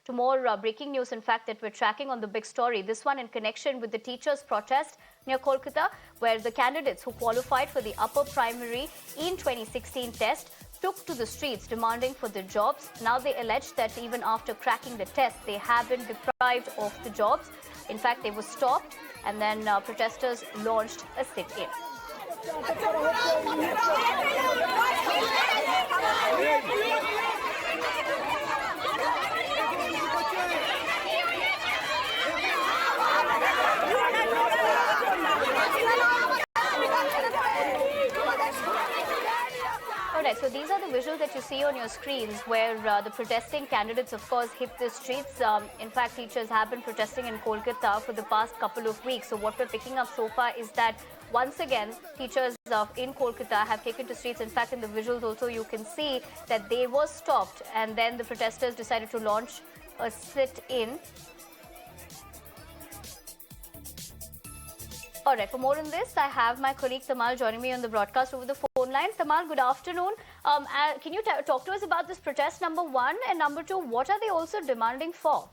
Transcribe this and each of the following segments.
to more breaking news, in fact, that we're tracking on the big story. This one in connection with the teachers' protest near Kolkata, where the candidates who qualified for the upper primary in 2016 test took to the streets demanding for their jobs. Now they allege that even after cracking the test, they have been deprived of the jobs. In fact, they were stopped, and then protesters launched a sit-in. Alright, so these are the visuals that you see on your screens where the protesting candidates, of course, hit the streets. In fact, teachers have been protesting in Kolkata for the past couple of weeks. So what we're picking up so far is that once again, teachers in Kolkata have taken to streets. In fact, in the visuals also, you can see that they were stopped and then the protesters decided to launch a sit-in. All right, for more on this, I have my colleague Tamal joining me on the broadcast over the phone lines. Tamal, good afternoon. Can you talk to us about this protest, number one, and number two, what are they also demanding for?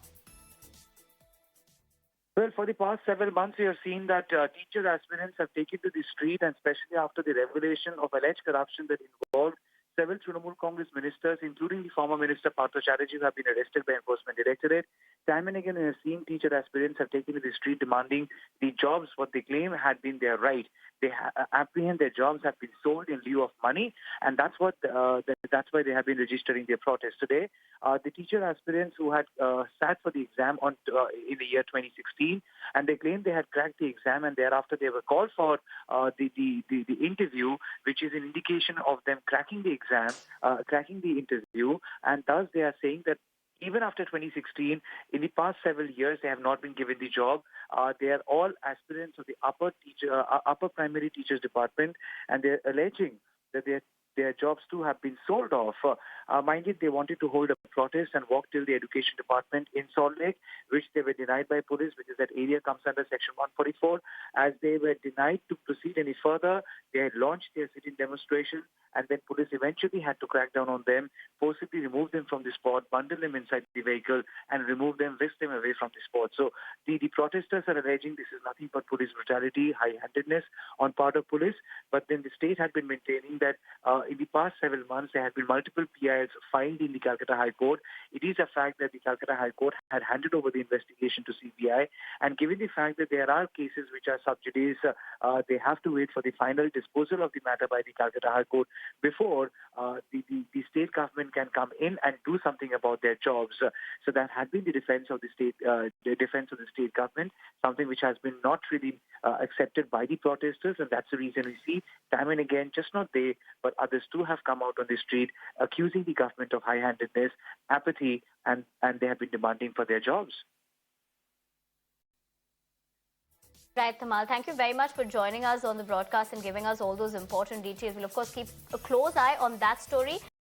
Well, for the past several months, we have seen that teacher aspirants have taken to the street, and especially after the revelation of alleged corruption that involved several Trinamool Congress ministers, including the former minister Partha Chatterjee, who have been arrested by Enforcement Directorate. Time and again, we have seen teacher aspirants have taken to the street demanding the jobs, what they claim had been their right. They apprehend their jobs have been sold in lieu of money, and that's why they have been registering their protest today. The teacher aspirants who had sat for the exam in the year 2016, and they claimed they had cracked the exam, and thereafter they were called for the interview, which is an indication of them cracking the exam, cracking the interview, and thus they are saying that even after 2016, in the past several years, they have not been given the job. They are all aspirants of the upper primary teachers department, and they're alleging that their jobs too have been sold off. Mind you, they wanted to hold a protest and walk till the education department in Salt Lake, which they were denied by police because that area comes under Section 144. As they were denied to proceed any further, they had launched their sit-in demonstration, and then police eventually had to crack down on them, forcibly remove them from the spot, bundle them inside the vehicle, and remove them, whisk them away from the spot. So the protesters are alleging this is nothing but police brutality, high-handedness on part of police. But then the state had been maintaining that in the past several months, there had been multiple PIs filed in the Calcutta High Court. It is a fact that the Calcutta High Court had handed over the investigation to CBI, and given the fact that there are cases which are sub judice, they have to wait for the final disposal of the matter by the Calcutta High Court before the state government can come in and do something about their jobs. So that had been the defense of the state government, something which has been not really accepted by the protesters, and that's the reason we see time and again, just not they, but others too have come out on the street accusing the government of high-handedness, apathy, and they have been demanding for their jobs. Right, Tamal, thank you very much for joining us on the broadcast and giving us all those important details. We'll, of course, keep a close eye on that story.